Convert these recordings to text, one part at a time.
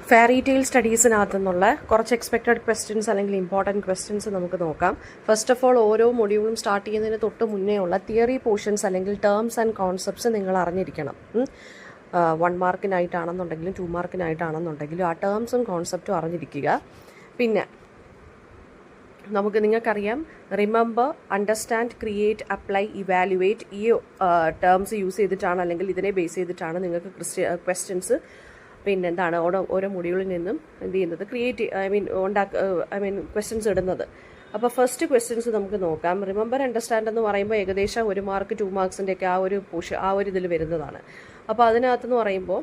Fairy tale സ്റ്റഡീസിനകത്തു നിന്നുള്ള കുറച്ച് expected questions അല്ലെങ്കിൽ ഇമ്പോർട്ടൻറ്റ് ക്വസ്റ്റ്യൻസ് നമുക്ക് നോക്കാം. ഫസ്റ്റ് ഓഫ് ഓൾ, ഓരോ മൊഡ്യൂളും സ്റ്റാർട്ട് ചെയ്യുന്നതിന് തൊട്ട് മുന്നേ ഉള്ള തിയറി പോർഷൻസ് അല്ലെങ്കിൽ ടേംസ് ആൻഡ് കോൺസെപ്റ്റ്സ് നിങ്ങൾ അറിഞ്ഞിരിക്കണം. 1 മാർക്കിനായിട്ടാണെന്നുണ്ടെങ്കിലും 2 മാർക്കിനായിട്ടാണെന്നുണ്ടെങ്കിലും ആ ടേംസും കോൺസെപ്റ്റും അറിഞ്ഞിരിക്കുക. പിന്നെ നിങ്ങൾക്കറിയാം, remember, understand, create, apply, evaluate ഈ ടേംസ് യൂസ് ചെയ്തിട്ടാണ് അല്ലെങ്കിൽ ഇതിനെ ബേസ് ചെയ്തിട്ടാണ് നിങ്ങൾക്ക് ക്വസ്റ്റ്യൻസ് പിന്നെന്താണ് ഓരോ മൊഡ്യൂളിൽ നിന്നും എന്ത് ചെയ്യുന്നത് ക്വസ്റ്റ്യൻസ് ഇടുന്നത്. അപ്പോൾ ഫസ്റ്റ് ക്വസ്റ്റ്യൻസ് നമുക്ക് നോക്കാം. റിമെമ്പർ, അണ്ടർസ്റ്റാൻഡ് എന്ന് പറയുമ്പോൾ ഏകദേശം 1 മാർക്ക് 2 മാർക്സിൻ്റെയൊക്കെ ആ ഒരു ഇതിൽ വരുന്നതാണ്. അപ്പോൾ അതിനകത്തെന്ന് പറയുമ്പോൾ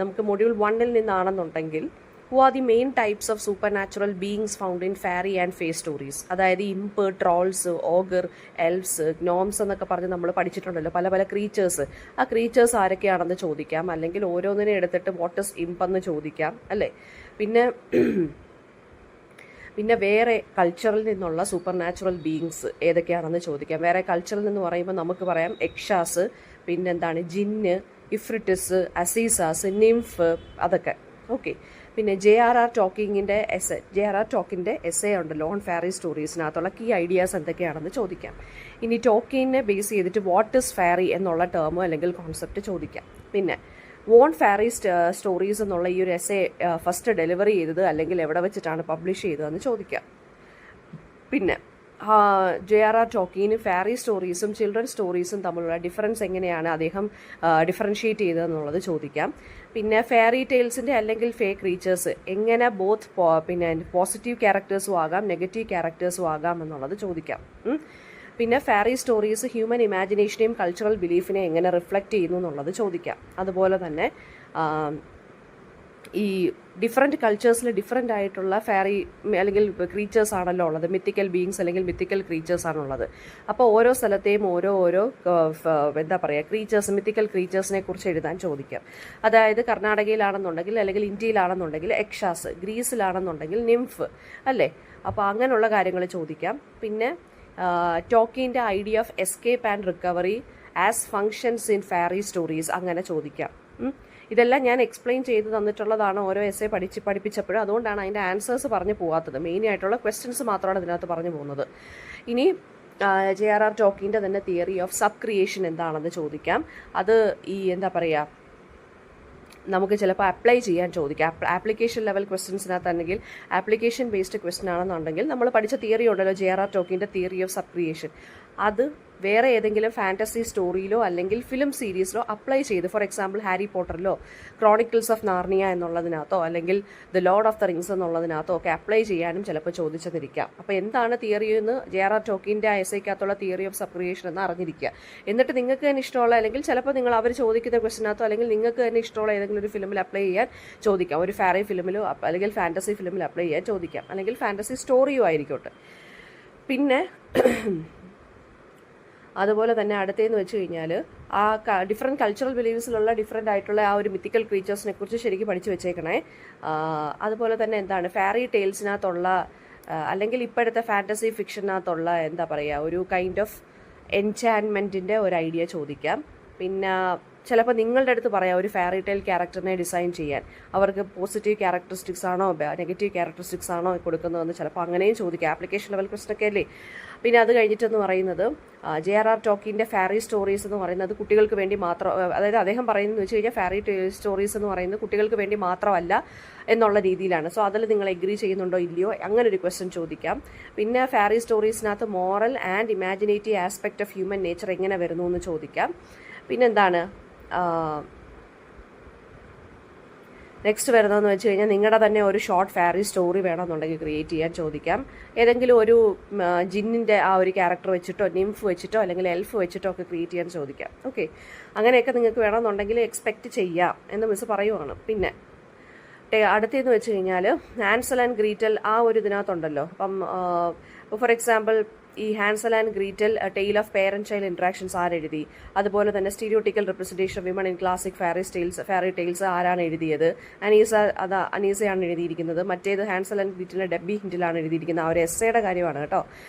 നമുക്ക് module 1-ൽ നിന്നാണെന്നുണ്ടെങ്കിൽ who are the main types of supernatural beings found in fairy and fae stories? അതായത് ഇംപ്, ട്രോൾസ്, ഓഗർ, എൽഫ്സ്, ഗ്നോംസ് എന്നൊക്കെ പറഞ്ഞ് നമ്മൾ പഠിച്ചിട്ടുണ്ടല്ലോ, പല പല ക്രീച്ചേഴ്സ്. ആ ക്രീച്ചേഴ്സ് ആരൊക്കെയാണെന്ന് ചോദിക്കാം, അല്ലെങ്കിൽ ഓരോന്നിനെ എടുത്തിട്ട് വാട്ട് ഇസ് ഇംപ് എന്ന് ചോദിക്കാം, അല്ലേ? പിന്നെ വേറെ കൾച്ചറിൽ നിന്നുള്ള സൂപ്പർ നാച്ചുറൽ ബീയിങ്സ് ഏതൊക്കെയാണെന്ന് ചോദിക്കാം. വേറെ കൾച്ചറിൽ നിന്ന് പറയുമ്പോൾ നമുക്ക് പറയാം എക്ഷാസ്, പിന്നെന്താണ് ജിന്ന്, ഇഫ്രിറ്റിസ്, അസീസാസ്, നിംഫ്, അതൊക്കെ. ഓക്കെ. പിന്നെ ജെ.ആർ.ആർ. ടോക്കിങ്ങിൻ്റെ എസ്സേ ഉണ്ടല്ലോ ഓൺ ഫെയറി സ്റ്റോറീസിനകത്തുള്ള കീ ഐഡിയാസ് എന്തൊക്കെയാണെന്ന് ചോദിക്കാം. ഇനി ടോക്കിങ്ങിനെ ബേസ് ചെയ്തിട്ട് വാട്ട് ഇസ് ഫെയറി എന്നുള്ള ടേമോ അല്ലെങ്കിൽ കോൺസെപ്റ്റ് ചോദിക്കാം. പിന്നെ വോൺ ഫെയറി സ്റ്റോറീസ് എന്നുള്ള ഈ ഒരു എസ്സേ ഫസ്റ്റ് ഡെലിവറി ചെയ്തത് അല്ലെങ്കിൽ എവിടെ വെച്ചിട്ടാണ് പബ്ലിഷ് ചെയ്തതെന്ന് ചോദിക്കാം. പിന്നെ ജെ.ആർ.ആർ. ടോക്കിന് ഫെയറി സ്റ്റോറീസും ചിൽഡ്രൻ സ്റ്റോറീസും തമ്മിലുള്ള ഡിഫറൻസ് എങ്ങനെയാണ് അദ്ദേഹം ഡിഫറൻഷിയേറ്റ് ചെയ്തതെന്നുള്ളത് ചോദിക്കാം. പിന്നെ ഫെയറി ടെയിൽസിൻ്റെ അല്ലെങ്കിൽ ഫേ ക്രീച്ചേഴ്സ് എങ്ങനെ പിന്നെ പോസിറ്റീവ് ക്യാരക്ടേഴ്സും ആകാം നെഗറ്റീവ് ക്യാരക്ടേഴ്സും ആകാം എന്നുള്ളത് ചോദിക്കാം. പിന്നെ ഫെയറി സ്റ്റോറീസ് ഹ്യൂമൻ ഇമാജിനേഷനെയും കൾച്ചറൽ ബിലീഫിനെ എങ്ങനെ റിഫ്ലക്റ്റ് ചെയ്യുന്നു എന്നുള്ളത് ചോദിക്കാം. അതുപോലെ തന്നെ ഈ ഡിഫറെൻറ്റ് കൾച്ചേഴ്സിൽ ഡിഫറെൻ്റ് ആയിട്ടുള്ള ഫെയറി അല്ലെങ്കിൽ ക്രീച്ചേഴ്സ് ആണല്ലോ ഉള്ളത്, മിത്തിക്കൽ ബീയിങ്സ് അല്ലെങ്കിൽ മിത്തിക്കൽ ക്രീച്ചേഴ്സ് ആണുള്ളത്. അപ്പോൾ ഓരോ സ്ഥലത്തെയും ഓരോ ക്രീച്ചേഴ്സ്, മിത്തിക്കൽ ക്രീച്ചേഴ്സിനെ കുറിച്ച് എഴുതാൻ ചോദിക്കാം. അതായത് കർണാടകയിലാണെന്നുണ്ടെങ്കിൽ അല്ലെങ്കിൽ ഇന്ത്യയിലാണെന്നുണ്ടെങ്കിൽ എക്ഷാസ്, ഗ്രീസിലാണെന്നുണ്ടെങ്കിൽ നിംഫ്, അല്ലേ? അപ്പോൾ അങ്ങനെയുള്ള കാര്യങ്ങൾ ചോദിക്കാം. പിന്നെ ടോക്കിൻ്റെ idea of escape and recovery as functions in fairy stories അങ്ങനെ ചോദിക്കാം. ഇതെല്ലാം ഞാൻ എക്സ്പ്ലെയിൻ ചെയ്ത് തന്നിട്ടുള്ളതാണ് ഓരോ എസ്സേ പഠിപ്പിച്ചപ്പോഴും. അതുകൊണ്ടാണ് അതിൻ്റെ ആൻസേഴ്സ് പറഞ്ഞു പോകാത്തത്. മെയിൻ ആയിട്ടുള്ള ക്വസ്റ്റ്യൻസ് മാത്രമാണ് ഇതിനകത്ത് പറഞ്ഞു പോകുന്നത്. ഇനി ജെ.ആർ.ആർ. ടോക്കിൻ്റെ തന്നെ തിയറി ഓഫ് സബ് ക്രിയേഷൻ എന്താണെന്ന് ചോദിക്കാം. അത് നമുക്ക് ചിലപ്പോൾ അപ്ലൈ ചെയ്യാൻ ചോദിക്കാം. ആപ്ലിക്കേഷൻ ലെവൽ ക്വസ്റ്റ്യൻസിനകത്താണെങ്കിൽ ആപ്ലിക്കേഷൻ ബേസ്ഡ് ക്വസ്റ്റ്യൻ ആണെന്നുണ്ടെങ്കിൽ നമ്മൾ പഠിച്ച തിയറി ഉണ്ടല്ലോ ജെ.ആർ.ആർ. ടോക്കിൻ്റെ തിയറി ഓഫ് സബ് ക്രിയേഷൻ, അത് വേറെ ഏതെങ്കിലും ഫാൻറ്റസി സ്റ്റോറിയിലോ അല്ലെങ്കിൽ ഫിലിം സീരീസിലോ അപ്ലൈ ചെയ്ത്, ഫോർ എക്സാമ്പിൾ ഹാരി പോട്ടറിലോ ക്രോണിക്കിൾസ് ഓഫ് നാർണിയ എന്നുള്ളതിനകത്തോ അല്ലെങ്കിൽ the lord of the rings എന്നുള്ളതിനകത്തോ ഒക്കെ അപ്ലൈ ചെയ്യാനും ചിലപ്പോൾ ചോദിച്ചെന്നിരിക്കാം. അപ്പോൾ എന്താണ് തിയറി എന്ന് ജെ.ആർ.ആർ. ടോക്കിൻ്റെ ആ എസ്സേക്കകത്തുള്ള തിയറി ഓഫ് സബ് ക്രിയേഷൻ എന്ന് അറിഞ്ഞിരിക്കുക. എന്നിട്ട് നിങ്ങൾക്ക് തന്നെ ഇഷ്ടമുള്ള അല്ലെങ്കിൽ ചിലപ്പോൾ നിങ്ങൾ അവർ ചോദിക്കുന്ന ക്വസ്റ്റിനകത്തോ അല്ലെങ്കിൽ നിങ്ങൾക്ക് തന്നെ ഇഷ്ടമുള്ള ഏതെങ്കിലും ഒരു ഫിലിമിൽ അപ്ലൈ ചെയ്യാൻ ചോദിക്കാം. ഒരു ഫെയറി ഫിലിമിലോ അല്ലെങ്കിൽ ഫാൻറ്റസി ഫിലിമിൽ അപ്ലൈ ചെയ്യാൻ ചോദിക്കാം, അല്ലെങ്കിൽ ഫാൻറ്റസി സ്റ്റോറിയോ ആയിരിക്കട്ടെ. പിന്നെ അതുപോലെ തന്നെ അടുത്തതെന്ന് വെച്ച് കഴിഞ്ഞാൽ ആ ഡിഫറെൻറ്റ് കൾച്ചറൽ ബിലീവ്സിലുള്ള ഡിഫറെൻ്റ് ആയിട്ടുള്ള ആ ഒരു മിത്തിക്കൽ ക്രീച്ചേഴ്സിനെ കുറിച്ച് ശരിക്കും പഠിച്ചു വെച്ചേക്കണേ. അതുപോലെ തന്നെ എന്താണ് ഫെയറി ടെയിൽസിനകത്തുള്ള അല്ലെങ്കിൽ ഇപ്പോഴത്തെ ഫാൻറ്റസി ഫിക്ഷനകത്തുള്ള ഒരു കൈൻഡ് ഓഫ് എൻചാൻമെൻറ്റിൻ്റെ ഒരു ഐഡിയ ചോദിക്കാം. പിന്നെ ചിലപ്പോൾ നിങ്ങളുടെ അടുത്ത് പറയാം ഒരു ഫെയറി ടെയിൽ ക്യാരക്ടറിനെ ഡിസൈൻ ചെയ്യാൻ, അവർക്ക് പോസിറ്റീവ് ക്യാരക്ടറിസ്റ്റിക്സ് ആണോ നെഗറ്റീവ് ക്യാരക്ടറിസ്റ്റിക്സ് ആണോ കൊടുക്കുന്നതെന്ന് ചിലപ്പോൾ അങ്ങനെയും ചോദിക്കാം. ആപ്ലിക്കേഷൻ ലെവൽ ക്വസ്റ്റ്യനൊക്കെ അല്ലേ. പിന്നെ അത് കഴിഞ്ഞിട്ടെന്ന് പറയുന്നത് ജെ.ആർ.ആർ. ടോക്കിൻ്റെ ഫെയറി സ്റ്റോറീസ് എന്ന് പറയുന്നത് കുട്ടികൾക്ക് വേണ്ടി മാത്രം, അതായത് അദ്ദേഹം പറയുന്നത് വെച്ച് കഴിഞ്ഞാൽ ഫെയറി സ്റ്റോറീസ് എന്ന് പറയുന്നത് കുട്ടികൾക്ക് വേണ്ടി മാത്രമല്ല എന്നുള്ള രീതിയിലാണ്. സോ അതിൽ നിങ്ങൾ എഗ്രി ചെയ്യുന്നുണ്ടോ ഇല്ലയോ, അങ്ങനെ ഒരു ക്വസ്റ്റ്യൻ ചോദിക്കാം. പിന്നെ ഫെയറി സ്റ്റോറീസിനകത്ത് moral and imaginative aspect of human nature എങ്ങനെ വരുന്നു എന്ന് ചോദിക്കാം. പിന്നെന്താണ് നെക്സ്റ്റ് വരുന്നതെന്ന് വെച്ച് കഴിഞ്ഞാൽ നിങ്ങളുടെ തന്നെ ഒരു ഷോർട്ട് ഫെയറി സ്റ്റോറി വേണമെന്നുണ്ടെങ്കിൽ ക്രിയേറ്റ് ചെയ്യാൻ ചോദിക്കാം. ഏതെങ്കിലും ഒരു ജിന്നിൻ്റെ ആ ഒരു ക്യാരക്ടർ വെച്ചിട്ടോ നിംഫ് വെച്ചിട്ടോ അല്ലെങ്കിൽ എൽഫ് വെച്ചിട്ടോ ഒക്കെ ക്രിയേറ്റ് ചെയ്യാൻ ചോദിക്കാം. ഓക്കെ, അങ്ങനെയൊക്കെ നിങ്ങൾക്ക് വേണമെന്നുണ്ടെങ്കിൽ എക്സ്പെക്റ്റ് ചെയ്യാം എന്ന് മിസ് പറയുവാണ്. പിന്നെ അടുത്തതെന്ന് വെച്ച് കഴിഞ്ഞാൽ ഹാൻസൽ ആൻഡ് ഗ്രീറ്റൽ ആ ഒരു ഇതിനകത്തുണ്ടല്ലോ. അപ്പം ഫോർ എക്സാമ്പിൾ ഈ Hansel and Gretel tale of parent child interactions ആരെഴുതി, അതുപോലെ തന്നെ stereotypical representation of women in classic fairy tales ആരാണ് എഴുതിയത്, അനീസയാണ് എഴുതിയിരിക്കുന്നത്. മറ്റേത് ഹാൻസൽ ആൻഡ് ഗ്രീറ്റലിൻ്റെ ഡെബി ഹിൻഡിലാണ് എഴുതിയിരിക്കുന്നത്. ആ ഒരു എസ്സേയുടെ കാര്യമാണ് കേട്ടോ.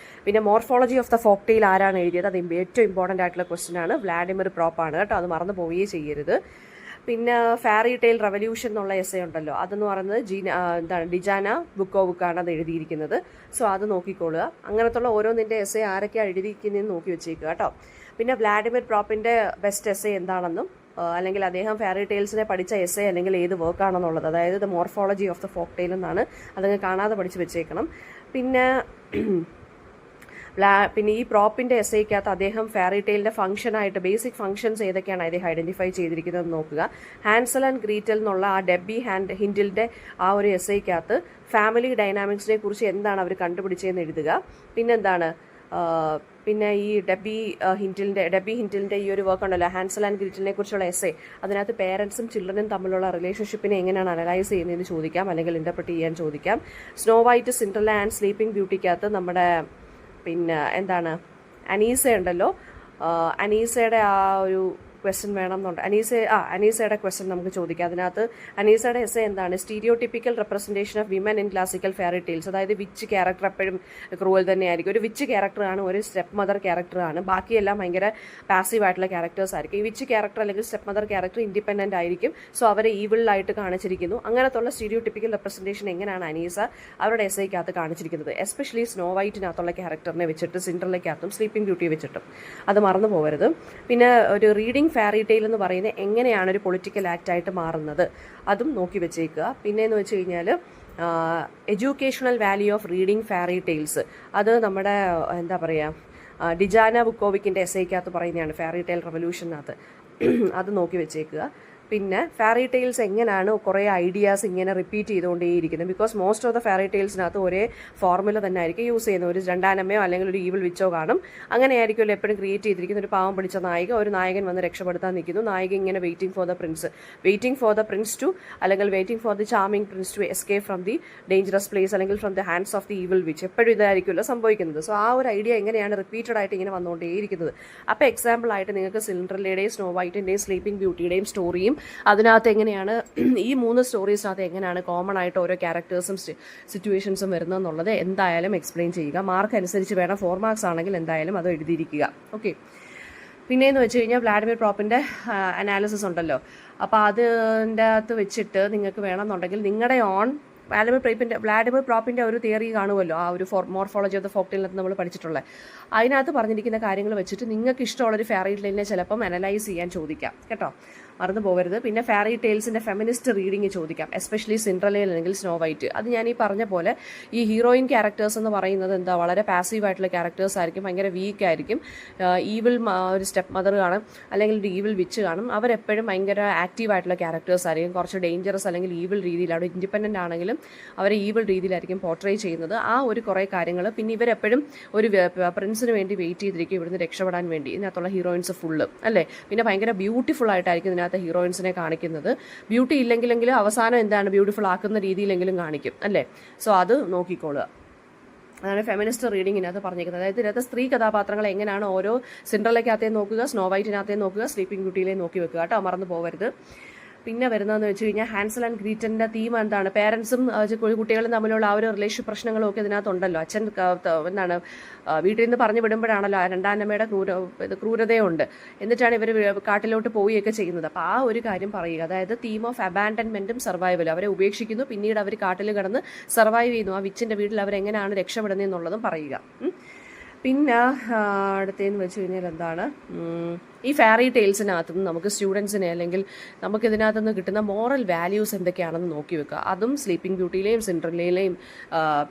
പിന്നെ morphology of the folk tale ആരാണ് എഴുതിയത്, അത് ഏറ്റവും ഇമ്പോർട്ടൻ്റ് ആയിട്ടുള്ള ക്വസ്റ്റ്യൻ ആണ്. വ്ളാഡിമിർ പ്രോപ്പാണ് കേട്ടോ, അത് മറന്നു പോവുകയേ ചെയ്യരുത്. പിന്നെ ഫാറി ടെയിൽ റെവല്യൂഷൻ എന്നുള്ള എസ്സേ ഉണ്ടല്ലോ, അതെന്ന് പറയുന്നത് ഡിജാന ബുക്കോവുക്കാണ് അത് എഴുതിയിരിക്കുന്നത്. സോ അത് നോക്കിക്കോളുക. അങ്ങനത്തുള്ള ഓരോന്നിൻ്റെ എസ്സേ ആരൊക്കെയാണ് എഴുതിയിരിക്കുന്നതെന്ന് നോക്കി വെച്ചേക്കുക കേട്ടോ. പിന്നെ വ്ളാഡിമിർ പ്രോപ്പിൻ്റെ ബെസ്റ്റ് എസ്സേ എന്താണെന്നും അല്ലെങ്കിൽ അദ്ദേഹം ഫാറി ടെയിൽസിനെ പഠിച്ച എസ്സേ അല്ലെങ്കിൽ ഏത് വർക്കാണെന്നുള്ളത്, അതായത് the morphology of the folk tale എന്നാണ്, അതങ്ങ് കാണാതെ പഠിച്ച് വെച്ചേക്കണം. പിന്നെ ഈ പ്രോപ്പിൻ്റെ എസ്സേക്കകത്ത് അദ്ദേഹം ഫാറി ടെയിലിൻ്റെ ഫംഗ്ഷനായിട്ട് ബേസിക് ഫംഗ്ഷൻസ് ഏതൊക്കെയാണ് അദ്ദേഹം ഐഡൻറ്റിഫൈ ചെയ്തിരിക്കുന്നത് നോക്കുക. ഹാൻസൽ ആൻഡ് ഗ്രീറ്റൽ എന്നുള്ള ആ ഡെബി ഹിൻഡിലിൻ്റെ ആ ഒരു എസ്സേക്കകത്ത് ഫാമിലി ഡൈനാമിക്സിനെ കുറിച്ച് എന്താണ് അവർ കണ്ടുപിടിച്ചതെന്ന് എഴുതുക. പിന്നെന്താണ്, പിന്നെ ഈ ഡെബി ഹിൻറ്റിലിൻ്റെ ഈ ഒരു വർക്ക് ഉണ്ടല്ലോ, ഹാൻസൽ ആൻഡ് ഗ്രീറ്റലിനെ കുറിച്ചുള്ള എസ്സേ, അതിനകത്ത് പേരൻസും ചിൽഡ്രനും തമ്മിലുള്ള റിലേഷൻഷിപ്പിനെ എങ്ങനെയാണ് അനലൈസ് ചെയ്യുന്നതെന്ന് ചോദിക്കാം, അല്ലെങ്കിൽ ഇൻ്റർപ്രറ്റ് ചെയ്യാൻ ചോദിക്കാം. Snow white, Cinderella and sleeping ബ്യൂട്ടിക്കകത്ത് നമ്മുടെ പിന്നെ എന്താണ് അനീസ ഉണ്ടല്ലോ, അനീസയുടെ ആ ഒരു ക്വസ്റ്റ്യൻ വേണമെന്നുണ്ട്. അനീസയുടെ ക്വസ്റ്റ്യൻ നമുക്ക് ചോദിക്കാം. അതിനകത്ത് അനീസയുടെ എസ്സേ എന്താണ്, സ്റ്റീരിയോടിപ്പിക്കൽ representation of women in classical fairy tales. അതായത് വിച്ച് ക്യാരക്ടർ എപ്പോഴും ക്രൂവൽ തന്നെയായിരിക്കും. ഒരു വിച്ച് ക്യാരക്ടറാണ്, ഒരു സ്റ്റെപ്പ് മദർ ക്യാരക്ടറാണ്, ബാക്കിയെല്ലാം ഭയങ്കര പാസീവ് ആയിട്ടുള്ള ക്യാരക്ടേഴ്സ് ആയിരിക്കും. ഈ വിച്ച് ക്യാരക്ടർ അല്ലെങ്കിൽ സ്റ്റെപ്പ് മദർ ക്യാരക്ടർ ഇൻഡിപെൻഡൻ്റ് ആയിരിക്കും. സോ അവരെ ഈവിളായിട്ട് കാണിച്ചിരിക്കുന്നു. അങ്ങനത്തുള്ള സ്റ്റീരിയോടിപ്പിക്കൽ റെപ്രസെൻറ്റേഷൻ എങ്ങനെയാണ് അനീസ അവരുടെ എസ്സേക്കകത്ത് കാണിച്ചിരിക്കുന്നത്, എസ്പെഷ്യലി സ്നോ വൈറ്റിനകത്തുള്ള ക്യാരക്ടറിനെ വെച്ചിട്ട്, സിൻഡ്രല്ലയ്ക്കകത്തും സ്ലീപ്പിംഗ് ബ്യൂട്ടി വെച്ചിട്ടും. അത് മറന്നു പോകരുത്. പിന്നെ ഒരു റീഡിംഗ് ഫാറി ടെയിൽ എന്ന് പറയുന്നത് എങ്ങനെയാണ് ഒരു പൊളിറ്റിക്കൽ ആക്റ്റായിട്ട് മാറുന്നത്, അതും നോക്കി വെച്ചേക്കുക. പിന്നെയെന്ന് വെച്ച് കഴിഞ്ഞാൽ educational value of reading ഫാറി tales, അത് നമ്മുടെ എന്താ പറയുക ഡിജാന ബുക്കോവിക്കിൻ്റെ എസ്സേക്കകത്ത് പറയുന്നതാണ്, ഫാറി ടെയിൽ റെവല്യൂഷനകത്ത്. അത് നോക്കി വെച്ചേക്കുക. പിന്നെ ഫാറി ടെയിൽസ് എങ്ങനെയാണ് കുറേ ഐഡിയാസ് ഇങ്ങനെ റിപ്പീറ്റ് ചെയ്തുകൊണ്ടേയിരിക്കുന്നത്. Because most of the fairy ടെയിൽസിനകത്ത് ഒരേ ഫോർമുല തന്നെ ആയിരിക്കും യൂസ് ചെയ്യുന്നത്. ഒരു രണ്ടാനമ്മയോ അല്ലെങ്കിൽ ഒരു ഈവിൾ വിച്ചോ കാണും. അങ്ങനെയായിരിക്കുമല്ലോ എപ്പോഴും ക്രിയേറ്റ് ചെയ്തിരിക്കുന്ന. ഒരു പാവം പിടിച്ച നായിക, ഒരു നായകൻ വന്ന് രക്ഷപ്പെടുത്താൻ നിൽക്കുന്നു. നായിക ഇങ്ങനെ waiting for the prince to അല്ലെങ്കിൽ waiting for the charming prince to escape from the dangerous place അല്ലെങ്കിൽ from the hands of the evil witch. എപ്പോഴും ഇതായിരിക്കുമല്ലോ സംഭവിക്കുന്നത്. സോ ആ ഒരു ഐഡിയ എങ്ങനെയാണ് റിപ്പീറ്റഡ് ആയിട്ട് ഇങ്ങനെ വന്നുകൊണ്ടേയിരിക്കുന്നത്. അപ്പോൾ എക്സാമ്പിൾ ആയിട്ട് നിങ്ങൾക്ക് സിൻഡ്രല്ലയുടെയും സ്നോ വൈറ്റിൻ്റെയും സ്ലീപ്പിംഗ് ബ്യൂട്ടിയുടെയും സ്റ്റോറിയും അതിനകത്ത് എങ്ങനെയാണ് ഈ 3 സ്റ്റോറീസിനകത്ത് എങ്ങനെയാണ് കോമൺ ആയിട്ട് ഓരോ ക്യാരക്ടേഴ്സും സിറ്റുവേഷൻസും വരുന്നതെന്നുള്ളത് എന്തായാലും എക്സ്പ്ലെയിൻ ചെയ്യുക. മാർക്ക് അനുസരിച്ച് വേണം, 4 മാർക്സ് ആണെങ്കിൽ എന്തായാലും അത് എഴുതിയിരിക്കുക. ഓക്കെ. പിന്നെയെന്ന് വെച്ച് കഴിഞ്ഞാൽ വ്ളാഡിമിർ പ്രോപ്പിൻ്റെ അനാലിസിസ് ഉണ്ടല്ലോ, അപ്പോൾ അതിൻ്റെ അകത്ത് വെച്ചിട്ട് നിങ്ങൾക്ക് വേണമെന്നുണ്ടെങ്കിൽ നിങ്ങളുടെ ഓൺ വ്ളാഡിമിർ പ്രോപ്പിൻ്റെ ഒരു തിയറി കാണുമല്ലോ, ആ ഒരു മോർഫോളജി ഓഫ് ദ ഫോക്ക് ടെയിലിനകത്ത് നമ്മൾ പഠിച്ചിട്ടുള്ളത്. അതിനകത്ത് പറഞ്ഞിരിക്കുന്ന കാര്യങ്ങൾ വെച്ചിട്ട് നിങ്ങൾക്ക് ഇഷ്ടമുള്ളൊരു ഫെയറി ടെയിലിനെ ചിലപ്പം അനലൈസ് ചെയ്യാൻ ചോദിക്കാം കേട്ടോ, മറന്നു പോകരുത്. പിന്നെ ഫെയറി ടെയിൽസിൻ്റെ ഫെമിനിസ്റ്റ് റീഡിങ് ചോദിക്കാം, എസ്പെഷ്യലി സിൻഡ്രല്ലയിൽ അല്ലെങ്കിൽ സ്നോ വൈറ്റ്. അത് ഞാൻ ഈ പറഞ്ഞ പോലെ ഈ ഹീറോയിൻ ക്യാരക്ടേഴ്സ് എന്ന് പറയുന്നത് എന്താ, വളരെ പാസീവ് ആയിട്ടുള്ള ക്യാരക്ടേഴ്സ് ആയിരിക്കും, ഭയങ്കര വീക്ക് ആയിരിക്കും. ഈവിൾ ഒരു സ്റ്റെപ്പ് മദർ കാണും അല്ലെങ്കിൽ ഒരു ഈവിൾ വിച്ച് കാണും. അവരെപ്പോഴും ഭയങ്കര ആക്റ്റീവ് ആയിട്ടുള്ള ക്യാരക്ടേഴ്സ് ആയിരിക്കും, കുറച്ച് ഡേഞ്ചറസ് അല്ലെങ്കിൽ ഈവിൾ രീതിയിൽ, അവിടെ ഇൻഡിപെൻഡൻ്റ് ആണെങ്കിലും അവരെ ഈവിൾ രീതിയിലായിരിക്കും പോർട്രേ ചെയ്യുന്നത്. ആ ഒരു കുറേ കാര്യങ്ങൾ. പിന്നെ ഇവരെപ്പോഴും ഒരു പ്രിൻസിന് വേണ്ടി വെയിറ്റ് ചെയ്തിരിക്കും ഇവിടുന്ന് രക്ഷപ്പെടാൻ വേണ്ടി. ഇതിനകത്തുള്ള ഹീറോയിൻസ് ഫുള്ള് അല്ലേ. പിന്നെ ഭയങ്കര ബ്യൂട്ടിഫുൾ ആയിട്ടായിരിക്കും ഇതിനകത്ത് ഹീറോയിൻസിനെ കാണിക്കുന്നത്. ബ്യൂട്ടി ഇല്ലെങ്കിലെങ്കിലും അവസാനം എന്താണ് ബ്യൂട്ടിഫുൾ ആക്കുന്ന രീതിയിലെങ്കിലും കാണിക്കും അല്ലേ. സോ അത് നോക്കിക്കോളുക. അതാണ് ഫെമിനിസ്റ്റ് റീഡിങ്ങിനകത്ത് പറഞ്ഞിരിക്കുന്നത്. അതായത് ഇതിനകത്ത് സ്ത്രീ കഥാപാത്രങ്ങൾ എങ്ങനെയാണ് ഓരോ സിൻഡ്രല്ലയ്ക്കകത്തേയും നോക്കുക, സ്നോ വൈറ്റിനകത്തേയും നോക്കുക, സ്ലീപ്പിംഗ് ബ്യൂട്ടിയിലേയും നോക്കി വെക്കുക കേട്ടോ, മറന്നു പോകരുത്. പിന്നെ വരുന്നതെന്ന് വെച്ച് കഴിഞ്ഞാൽ ഹാൻസൽ ആൻഡ് ഗ്രീറ്റലിൻ്റെ തീം എന്താണ്, പേരൻസും കുട്ടികളും തമ്മിലുള്ള ആ ഒരു റിലേഷൻ പ്രശ്നങ്ങളും ഒക്കെ ഇതിനകത്തുണ്ടല്ലോ. അച്ഛൻ എന്താണ് വീട്ടിൽ നിന്ന് പറഞ്ഞു വിടുമ്പോഴാണല്ലോ രണ്ടാനമ്മയുടെ ക്രൂരതയുണ്ട്, എന്നിട്ടാണ് ഇവർ കാട്ടിലോട്ട് പോവുകയൊക്കെ ചെയ്യുന്നത്. അപ്പോൾ ആ ഒരു കാര്യം പറയുക, അതായത് തീം ഓഫ് അബാൻഡൻമെൻറ്റും സർവൈവലും. അവരെ ഉപേക്ഷിക്കുന്നു, പിന്നീട് അവർ കാട്ടിൽ കിടന്ന് സർവൈവ് ചെയ്യുന്നു, ആ വിച്ചിൻ്റെ വീട്ടിൽ അവരെങ്ങനെയാണ് രക്ഷപ്പെടുന്നതെന്നുള്ളതും പറയുക. പിന്നെ അടുത്തതെന്ന് വെച്ച് കഴിഞ്ഞാൽ എന്താണ്, ഈ ഫെയറി ടെയിൽസിനകത്തുനിന്ന് നമുക്ക് സ്റ്റുഡൻസിനെ അല്ലെങ്കിൽ നമുക്കിതിനകത്തുനിന്ന് കിട്ടുന്ന മോറൽ വാല്യൂസ് എന്തൊക്കെയാണെന്ന് നോക്കി വെക്കുക. അതും സ്ലീപ്പിംഗ് ബ്യൂട്ടിയിലെയും സിൻഡ്രല്ലയിലെയും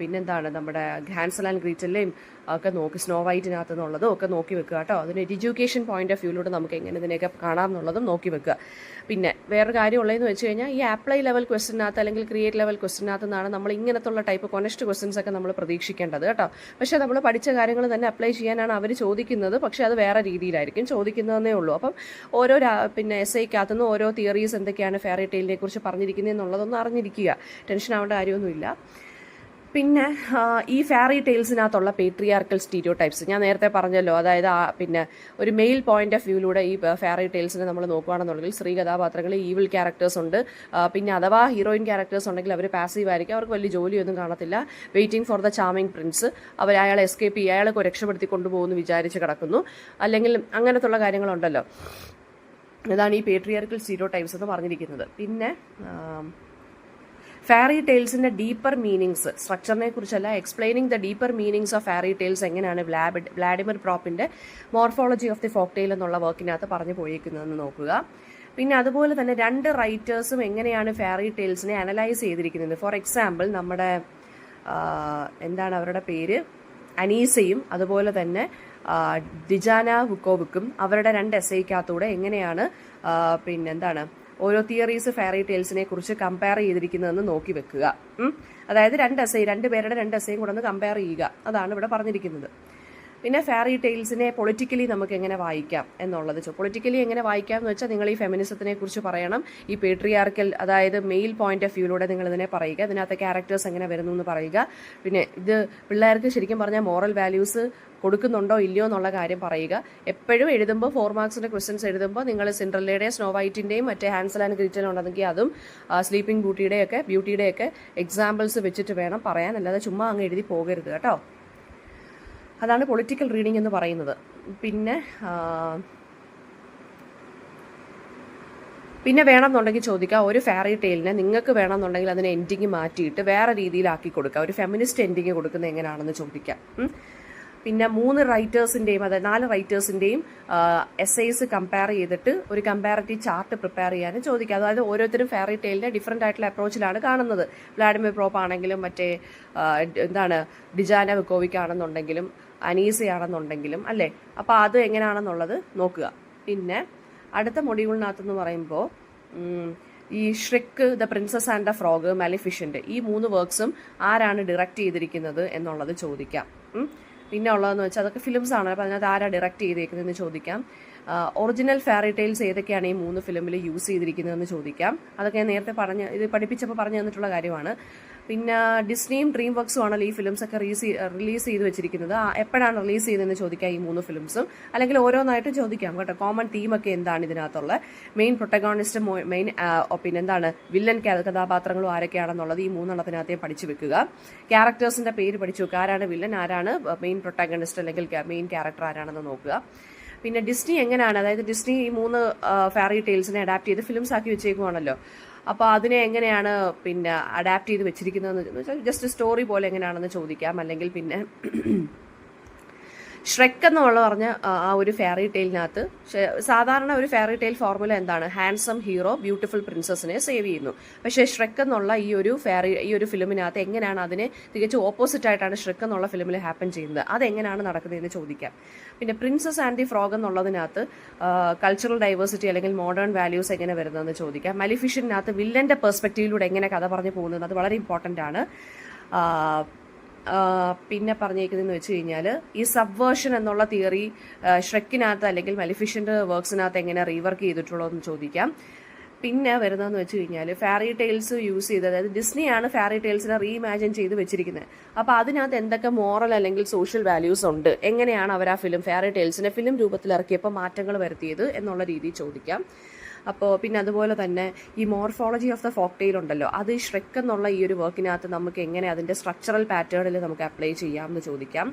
പിന്നെന്താണ് നമ്മുടെ ഹാൻസൽ ആൻഡ് ഗ്രീറ്റലിലെയും ഒക്കെ നോക്കി, സ്നോ വൈറ്റിനകത്ത് നിന്നുള്ളതും ഒക്കെ നോക്കി വെക്കുക കേട്ടോ. അതിന് എഡ്യൂക്കേഷൻ പോയിന്റ് ഓഫ് വ്യൂയിലൂടെ നമുക്ക് എങ്ങനെ ഇതിനെയൊക്കെ കാണാം എന്നുള്ളതും നോക്കി വെക്കുക. പിന്നെ വേറെ കാര്യം ഉള്ളതെന്ന് വെച്ച് കഴിഞ്ഞാൽ ഈ അപ്ലൈ ലെവൽ ക്വസ്റ്റിനകത്ത് അല്ലെങ്കിൽ ക്രിയേറ്റ് ലെവൽ ക്വസ്റ്റിനകത്ത് നിന്നാണ് നമ്മൾ ഇങ്ങനത്തുള്ള ടൈപ്പ് കൊനസ്റ്റ് ക്വസ്റ്റ്യൻസ് ഒക്കെ നമ്മൾ പ്രതീക്ഷിക്കേണ്ടത് കേട്ടോ. പക്ഷേ നമ്മൾ പഠിച്ച കാര്യങ്ങൾ തന്നെ അപ്ലൈ ചെയ്യാനാണ് അവർ ചോദിക്കുന്നത്, പക്ഷേ അത് വേറെ രീതിയിലായിരിക്കും ചോദിക്കുന്നതെന്നേ ഉള്ളൂ. അപ്പം ഓരോ പിന്നെ എസ്സേക്കകത്തുനിന്ന് ഓരോ തിയറീസ് എന്തൊക്കെയാണ് ഫെയറി ടെയിലിനെ കുറിച്ച് പറഞ്ഞിരിക്കുന്നത് എന്നുള്ളതൊന്നും അറിഞ്ഞിരിക്കുക, ടെൻഷൻ ആവേണ്ട കാര്യമൊന്നുമില്ല. പിന്നെ ഈ ഫെയറി ടെയിൽസിനകത്തുള്ള പേട്രിയാർക്കൽ സ്റ്റീരിയോ ടൈപ്സ് ഞാൻ നേരത്തെ പറഞ്ഞല്ലോ, അതായത് പിന്നെ ഒരു മെയിൽ പോയിന്റ് ഓഫ് വ്യൂയിലൂടെ ഈ ഫെയറി ടെയിൽസിനെ നമ്മൾ നോക്കുകയാണെന്നുണ്ടെങ്കിൽ സ്ത്രീ കഥാപാത്രങ്ങളിൽ ഈവിൾ ക്യാരക്ടേഴ്സ് ഉണ്ട്. പിന്നെ അഥവാ ഹീറോയിൻ ക്യാരക്ടേഴ്സ് ഉണ്ടെങ്കിൽ അവർ പാസീവ് ആയിരിക്കും, അവർക്ക് വലിയ ജോലിയൊന്നും കാണത്തില്ല. Waiting for the charming Prince, അയാളെ എസ്കേപ്പ് ചെയ്യുക, അയാളെ രക്ഷപ്പെടുത്തി കൊണ്ടുപോകുമെന്ന് വിചാരിച്ച് കിടക്കുന്നു, അല്ലെങ്കിൽ അങ്ങനത്തുള്ള കാര്യങ്ങളുണ്ടല്ലോ. അതാണ് ഈ പേട്രിയാർക്കൽ സ്റ്റീരിയോടൈപ്സ് എന്ന് പറഞ്ഞിരിക്കുന്നത്. പിന്നെ ഫാറി ടെയിൽസിന്റെ ഡീപ്പർ മീനിങ്സ്, സ്ട്രക്ചറിനെ കുറിച്ചല്ല, explaining the deeper meanings of fairy tales എങ്ങനെയാണ് വ്ളാഡിമിർ പ്രോപ്പിന്റെ morphology of the folk tale എന്നുള്ള വർക്കിനകത്ത് പറഞ്ഞു പോയിരിക്കുന്നതെന്ന് നോക്കുക. പിന്നെ അതുപോലെ തന്നെ 2 റൈറ്റേഴ്സും എങ്ങനെയാണ് ഫാറി ടെയിൽസിനെ അനലൈസ് ചെയ്തിരിക്കുന്നത്. ഫോർ എക്സാമ്പിൾ നമ്മുടെ എന്താണ് അവരുടെ പേര്, അനീസയും അതുപോലെ തന്നെ ഡിജാന വുക്കോവിക്കും അവരുടെ 2 എസ്സേക്കകത്തൂടെ എങ്ങനെയാണ് പിന്നെന്താണ് ഓരോ തിയറീസ് ഫെയറി ടെയിൽസിനെ കുറിച്ച് കമ്പയർ ചെയ്തിരിക്കുന്നതെന്ന് നോക്കി വെക്കുക. അതായത് 2 പേരുടെ 2 എസ്സേയും കൂടെ ഒന്ന് കമ്പയർ ചെയ്യുക, അതാണ് ഇവിടെ പറഞ്ഞിരിക്കുന്നത്. പിന്നെ ഫെയറി ടെയിൽസിനെ പൊളിറ്റിക്കലി നമുക്ക് എങ്ങനെ വായിക്കാം എന്നുള്ളത്. പൊളിറ്റിക്കലി എങ്ങനെ വായിക്കാം എന്ന് വെച്ചാൽ നിങ്ങൾ ഈ ഫെമിനിസത്തിനെ കുറിച്ച് പറയണം, ഈ പേട്രിയാർക്കൽ അതായത് മെയിൽ പോയിന്റ് ഓഫ് വ്യൂയിലൂടെ നിങ്ങൾ ഇതിനെ പറയുക, ഇതിനകത്ത് ക്യാരക്ടേഴ്സ് എങ്ങനെ വരുന്നു എന്ന് പറയുക. പിന്നെ ഇത് പിള്ളേർക്ക് ശരിക്കും പറഞ്ഞാൽ മോറൽ വാല്യൂസ് കൊടുക്കുന്നുണ്ടോ ഇല്ലയോ എന്നുള്ള കാര്യം പറയുക. എപ്പോഴും എഴുതുമ്പോൾ 4 മാർക്സിന്റെ ക്വസ്റ്റ്യൻസ് എഴുതുമ്പോൾ നിങ്ങൾ സിൻഡ്രല്ലയുടെയും സ്നോ വൈറ്റിന്റെയും മറ്റേ ഹാൻസൽ ആൻഡ് ഗ്രീറ്റൽ ഉണ്ടെങ്കിൽ അതും സ്ലീപ്പിംഗ് ബ്യൂട്ടിയുടെയൊക്കെ എക്സാമ്പിൾസ് വെച്ചിട്ട് വേണം പറയാൻ, അല്ലാതെ ചുമ്മാ അങ്ങ് എഴുതി പോകരുത് കേട്ടോ. അതാണ് പൊളിറ്റിക്കൽ റീഡിംഗ് എന്ന് പറയുന്നത്. പിന്നെ വേണമെന്നുണ്ടെങ്കിൽ ചോദിക്കുക, ഒരു ഫെയറി ടെയിലിനെ നിങ്ങൾക്ക് വേണമെന്നുണ്ടെങ്കിൽ അതിനെ എൻഡിങ് മാറ്റിയിട്ട് വേറെ രീതിയിലാക്കി കൊടുക്കുക, ഒരു ഫെമിനിസ്റ്റ് എൻഡിങ് കൊടുക്കുന്നത് എങ്ങനെയാണെന്ന് ചോദിക്കാം. പിന്നെ 3 റൈറ്റേഴ്സിൻ്റെയും അതായത് 4 റൈറ്റേഴ്സിൻ്റെയും എസ്സേസ് കമ്പയർ ചെയ്തിട്ട് ഒരു കമ്പാരറ്റീവ് ചാർട്ട് പ്രിപ്പയർ ചെയ്യാനും ചോദിക്കുക. അതായത് ഓരോരുത്തരും ഫെയറി ടെയിലിനെ ഡിഫറെൻ്റ് ആയിട്ടുള്ള അപ്രോച്ചിലാണ് കാണുന്നത്. വ്ളാഡിമിർ പ്രോപ്പ് ആണെങ്കിലും മറ്റേ ഡിജാന വിക്കോവിക് ആണെന്നുണ്ടെങ്കിലും അനീസയാണെന്നുണ്ടെങ്കിലും അല്ലേ. അപ്പോൾ അത് എങ്ങനെയാണെന്നുള്ളത് നോക്കുക. പിന്നെ അടുത്ത മൊഡ്യൂളിനകത്തെന്ന് പറയുമ്പോൾ ഈ Shrek, the princess and the frog, Maleficent, ഈ 3 വർക്ക്സും ആരാണ് ഡയറക്റ്റ് ചെയ്തിരിക്കുന്നത് എന്നുള്ളത് ചോദിക്കാം. പിന്നെ ഉള്ളതെന്ന് വെച്ചാൽ അതൊക്കെ ഫിലിംസ് ആണ്, അപ്പോൾ അതിനകത്ത് ആരാ ഡയറക്റ്റ് ചെയ്തേക്കുന്നതെന്ന് ചോദിക്കാം. ഒറിജിനൽ ഫെയറി ടെയിൽസ് ഏതൊക്കെയാണ് ഈ 3 ഫിലിമിൽ യൂസ് ചെയ്തിരിക്കുന്നതെന്ന് ചോദിക്കാം. അതൊക്കെ ഞാൻ നേരത്തെ ഇത് പഠിപ്പിച്ചപ്പോൾ പറഞ്ഞു തന്നിട്ടുള്ള കാര്യമാണ്. പിന്നെ ഡിസ്നിയും ഡ്രീം വർക്ക്സും ആണല്ലോ ഈ ഫിലിംസ് ഒക്കെ റിലീസ് ചെയ്ത് വെച്ചിരിക്കുന്നത്. എപ്പോഴാണ് റിലീസ് ചെയ്തതെന്ന് ചോദിക്കാം ഈ 3 ഫിലിംസും, അല്ലെങ്കിൽ ഓരോന്നായിട്ട് ചോദിക്കാം കേട്ടോ. കോമൺ തീമൊക്കെ എന്താണ് ഇതിനകത്തുള്ള, മെയിൻ പ്രൊട്ടഗോണിസ്റ്റ്, മെയിൻ പിന്നെന്താണ് വില്ലൻ കഥാപാത്രങ്ങളും ആരൊക്കെയാണെന്നുള്ളത് ഈ 3 എണ്ണത്തിനകത്തേ പഠിച്ചു വെക്കുക. ക്യാരക്ടേഴ്സിന്റെ പേര് പഠിച്ചു വെക്കുക, ആരാണ് വില്ലൻ, ആരാണ് മെയിൻ പ്രൊട്ടഗോണിസ്റ്റ് അല്ലെങ്കിൽ മെയിൻ ക്യാരക്ടർ ആരാണെന്ന് നോക്കുക. പിന്നെ ഡിസ്നി എങ്ങനെയാണ്, അതായത് ഡിസ്നി ഈ 3 ഫെയറി ടെയിൽസിനെ അഡാപ്റ്റ് ചെയ്ത് ഫിലിംസ് ആക്കി വെച്ചേക്കുവാണല്ലോ. അപ്പോൾ അതിനെ എങ്ങനെയാണ് പിന്നെ അഡാപ്റ്റ് ചെയ്ത് വെച്ചിരിക്കുന്നതെന്ന് വെച്ചാൽ ജസ്റ്റ് സ്റ്റോറി പോലെ എങ്ങനെയാണെന്ന് ചോദിക്കാം. അല്ലെങ്കിൽ പിന്നെ ഷ്രെക്ക് എന്നുള്ള പറഞ്ഞ ആ ഒരു ഫെയറി ടെയിലിനകത്ത് സാധാരണ ഒരു ഫെയറി ടെയിൽ ഫോർമുല എന്താണ്, ഹാൻസം ഹീറോ ബ്യൂട്ടിഫുൾ പ്രിൻസസിനെ സേവ് ചെയ്യുന്നു. പക്ഷേ ഷ്രെക്ക് എന്നുള്ള ഈ ഒരു ഫിലിമിനകത്ത് എങ്ങനെയാണ് അതിനെ തികച്ചും ഓപ്പോസിറ്റ് ആയിട്ടാണ് ഷ്രെക്ക് എന്നുള്ള ഫിലിമിൽ ഹാപ്പൻ ചെയ്യുന്നത്, അതെങ്ങനെയാണ് നടക്കുന്നതെന്ന് ചോദിക്കാം. പിന്നെ പ്രിൻസസ് ആൻഡ് ദി ഫ്രോഗ് എന്നുള്ളതിനകത്ത് കൾച്ചറൽ ഡൈവേഴ്സിറ്റി അല്ലെങ്കിൽ മോഡേൺ വാല്യൂസ് എങ്ങനെ വരുന്നതെന്ന് ചോദിക്കാം. മലിഫിഷ്യനകത്ത് വില്ലന്റെ പെർസ്പെക്റ്റീവിലൂടെ എങ്ങനെ കഥ പറഞ്ഞു പോകുന്നത്, അത് വളരെ ഇമ്പോർട്ടൻ്റ് ആണ്. പിന്നെ പറഞ്ഞേക്കുന്നതെന്ന് വെച്ച് കഴിഞ്ഞാൽ ഈ സബ്വേർഷൻ എന്നുള്ള തിയറി ഷ്രെക്കിനകത്ത് അല്ലെങ്കിൽ മലിഫിഷ്യന്റ് വർക്ക്സിനകത്ത് എങ്ങനെ റീവർക്ക് ചെയ്തിട്ടുള്ളതെന്ന് ചോദിക്കാം. പിന്നെ വരുന്നതെന്ന് വെച്ച് കഴിഞ്ഞാൽ ഫെയറി ടെയിൽസ് യൂസ് ചെയ്ത്, അതായത് ഡിസ്നിയാണ് ഫെയറി ടെയിൽസിനെ റീഇമാജിൻ ചെയ്ത് വെച്ചിരിക്കുന്നത്. അപ്പോൾ അതിനകത്ത് എന്തൊക്കെ മോറൽ അല്ലെങ്കിൽ സോഷ്യൽ വാല്യൂസ് ഉണ്ട്, എങ്ങനെയാണ് അവർ ആ ഫെയറി ടെയിൽസിനെ ഫിലിം രൂപത്തിൽ ഇറക്കിയപ്പോൾ മാറ്റങ്ങൾ വരുത്തിയത് എന്നുള്ള രീതിയിൽ ചോദിക്കാം. അപ്പോൾ പിന്നെ അതുപോലെ തന്നെ ഈ morphology of the folk tale ഉണ്ടല്ലോ, അത് ഷ്രെക്ക് എന്നുള്ള ഈ ഒരു വർക്കിനകത്ത് നമുക്ക് എങ്ങനെ അതിൻ്റെ സ്ട്രക്ചറൽ പാറ്റേണിൽ നമുക്ക് അപ്ലൈ ചെയ്യാമെന്ന് ചോദിക്കാം.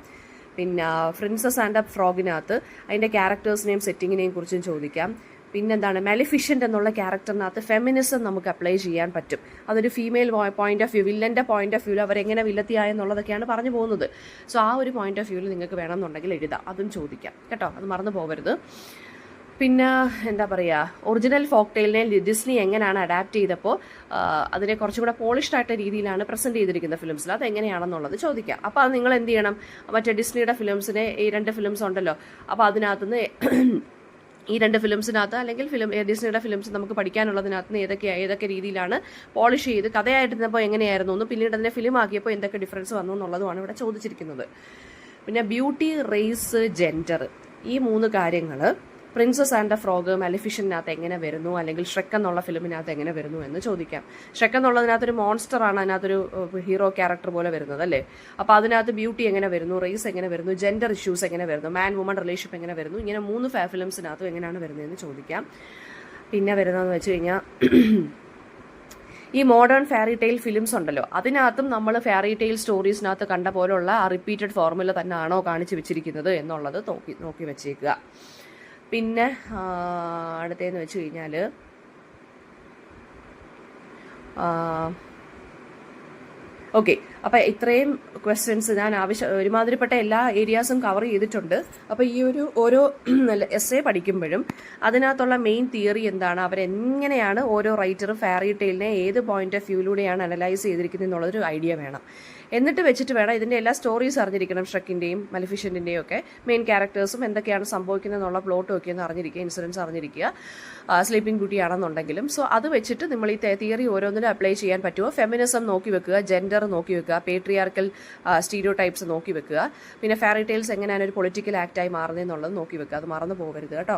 പിന്നെ പ്രിൻസസ് ആൻഡ് ദ ഫ്രോഗിനകത്ത് അതിൻ്റെ ക്യാരക്ടേഴ്സിനെയും സെറ്റിങ്ങിനെയും കുറിച്ചും ചോദിക്കാം. പിന്നെന്താണ് മാലിഫിഷ്യന്റ് എന്നുള്ള ക്യാരക്ടറിനകത്ത് ഫെമിനിസം നമുക്ക് അപ്ലൈ ചെയ്യാൻ പറ്റും. അതൊരു ഫീമെയിൽ പോയിന്റ് ഓഫ് വ്യൂ, വില്ലന്റെ പോയിന്റ് ഓഫ് വ്യൂവിൽ അവരെങ്ങനെ വില്ലത്തിയായെന്നുള്ളതൊക്കെയാണ് പറഞ്ഞു പോകുന്നത്. സോ ആ ഒരു പോയിന്റ് ഓഫ് വ്യൂവിൽ നിങ്ങൾക്ക് വേണമെന്നുണ്ടെങ്കിൽ എഴുതാം, അതും ചോദിക്കാം കേട്ടോ, അത് മറന്നു പോകരുത്. പിന്നെ എന്താ പറയുക, ഒറിജിനൽ ഫോക്ക് ടെയിലിനെ ഡിസ്നി എങ്ങനെയാണ് അഡാപ്റ്റ് ചെയ്തപ്പോൾ അതിനെ കുറച്ചും കൂടെ പോളിഷ്ഡ് ആയിട്ട് രീതിയിലാണ് പ്രസന്റ് ചെയ്തിരിക്കുന്ന ഫിലിംസിൽ, അത് എങ്ങനെയാണെന്നുള്ളത് ചോദിക്കാം. അപ്പോൾ അത് നിങ്ങൾ എന്ത് ചെയ്യണം, മറ്റേ ഡിസ്നിയുടെ ഫിലിംസിനെ ഈ 2 ഫിലിംസ് ഉണ്ടല്ലോ, അപ്പോൾ അതിനകത്തുനിന്ന് ഈ 2 ഫിലിംസിനകത്ത് അല്ലെങ്കിൽ ഡിസ്നിയുടെ ഫിലിംസ് നമുക്ക് പഠിക്കാനുള്ളതിനകത്ത് ഏതൊക്കെ രീതിയിലാണ് പോളിഷ് ചെയ്ത് കഥയായിട്ടിരുന്നപ്പോൾ എങ്ങനെയായിരുന്നു എന്ന്, പിന്നീട് അതിനെ ഫിലിം ആക്കിയപ്പോൾ എന്തൊക്കെ ഡിഫറൻസ് വന്നു എന്നുള്ളതുമാണ് ഇവിടെ ചോദിച്ചിരിക്കുന്നത്. പിന്നെ ബ്യൂട്ടി, റേസ്, ജെൻഡർ, ഈ 3 കാര്യങ്ങൾ പ്രിൻസസ് ആൻഡ് ദ ഫ്രോഗ് മാലിഫിഷ്യനകത്ത് എങ്ങനെ വരുന്നു, അല്ലെങ്കിൽ ഷ്രെക്ക് എന്നുള്ള ഫിലിമിനകത്ത് എങ്ങനെ വരുന്നു എന്ന് ചോദിക്കാം. ഷ്രെക്ക് എന്നുള്ളതിനകത്തൊരു മോൺസ്റ്ററാണ്, അതിനകത്തൊരു ഹീറോ ക്യാരക്ടർ പോലെ വരുന്നത് അല്ലേ. അപ്പോൾ അതിനകത്ത് ബ്യൂട്ടി എങ്ങനെ വരുന്നു, റേസ് എങ്ങനെ വരുന്നു, ജെൻഡർ ഇഷ്യൂസ് എങ്ങനെ വരുന്നു, മാൻ വുമൺ റിലേഷൻഷിപ്പ് എങ്ങനെ വരുന്നു, ഇങ്ങനെ 3 ഫിലിംസിനകത്തും എങ്ങനെയാണ് വരുന്നതെന്ന് ചോദിക്കാം. പിന്നെ വരുന്നതെന്ന് വെച്ച് കഴിഞ്ഞാൽ ഈ മോഡേൺ ഫെയറി ടെയിൽ ഫിലിംസ് ഉണ്ടല്ലോ, അതിനകത്തും നമ്മൾ ഫെയറി ടെയിൽ സ്റ്റോറീസിനകത്ത് കണ്ട പോലുള്ള ആ റിപ്പീറ്റഡ് ഫോർമുല തന്നെ ആണോ കാണിച്ചു വെച്ചിരിക്കുന്നത് എന്നുള്ളത് നോക്കി വെച്ചേക്കുക. പിന്നെ അടുത്തതെന്ന് വെച്ച് കഴിഞ്ഞാൽ ഓക്കെ. അപ്പോൾ ഇത്രയും ക്വസ്റ്റ്യൻസ് ഞാൻ ഒരുമാതിരിപ്പെട്ട എല്ലാ ഏരിയാസും കവർ ചെയ്തിട്ടുണ്ട്. അപ്പോൾ ഈ ഓരോ എസ്സേ പഠിക്കുമ്പോഴും അതിനകത്തുള്ള മെയിൻ തിയറി എന്താണ്, അവരെങ്ങനെയാണ് ഓരോ റൈറ്ററും ഫെയറി ടെയിലിനെ ഏത് പോയിന്റ് ഓഫ് വ്യൂയിലൂടെയാണ് അനലൈസ് ചെയ്തിരിക്കുന്നത് എന്നുള്ളൊരു ഐഡിയ വേണം. എന്നിട്ട് വെച്ചിട്ട് വേണം ഇതിൻ്റെ എല്ലാ സ്റ്റോറീസ് അറിഞ്ഞിരിക്കണം. ഷ്രെക്കിൻ്റെയും മലിഫിഷ്യൻറ്റിൻ്റെയും ഒക്കെ മെയിൻ ക്യാരക്ടേഴ്സും എന്തൊക്കെയാണ് സംഭവിക്കുന്നത് എന്നുള്ള പ്ലോട്ടും ഒക്കെ ഒന്ന് അറിഞ്ഞിരിക്കുക, ഇൻസിഡൻസ് അറിഞ്ഞിരിക്കുക, സ്ലീപ്പിംഗ് ബ്യൂട്ടി ആണെന്നുണ്ടെങ്കിലും. സോ അത് വെച്ചിട്ട് നമ്മൾ ഈ തിയറി ഓരോന്നിനും അപ്ലൈ ചെയ്യാൻ പറ്റുമോ. ഫെമിനിസം നോക്കി വെക്കുക, ജെൻഡർ നോക്കി വെക്കുക, പേട്രിയാർക്കൽ സ്റ്റീരിയോ ടൈപ്സ് നോക്കി വെക്കുക, പിന്നെ ഫെയറി ടെയിൽസ് എങ്ങനെയാണ് ഒരു പൊളിറ്റിക്കൽ ആക്റ്റായി മാറുന്നതെന്നുള്ളത് നോക്കി വെക്കുക. അത് മറന്നു പോകരുത് കേട്ടോ.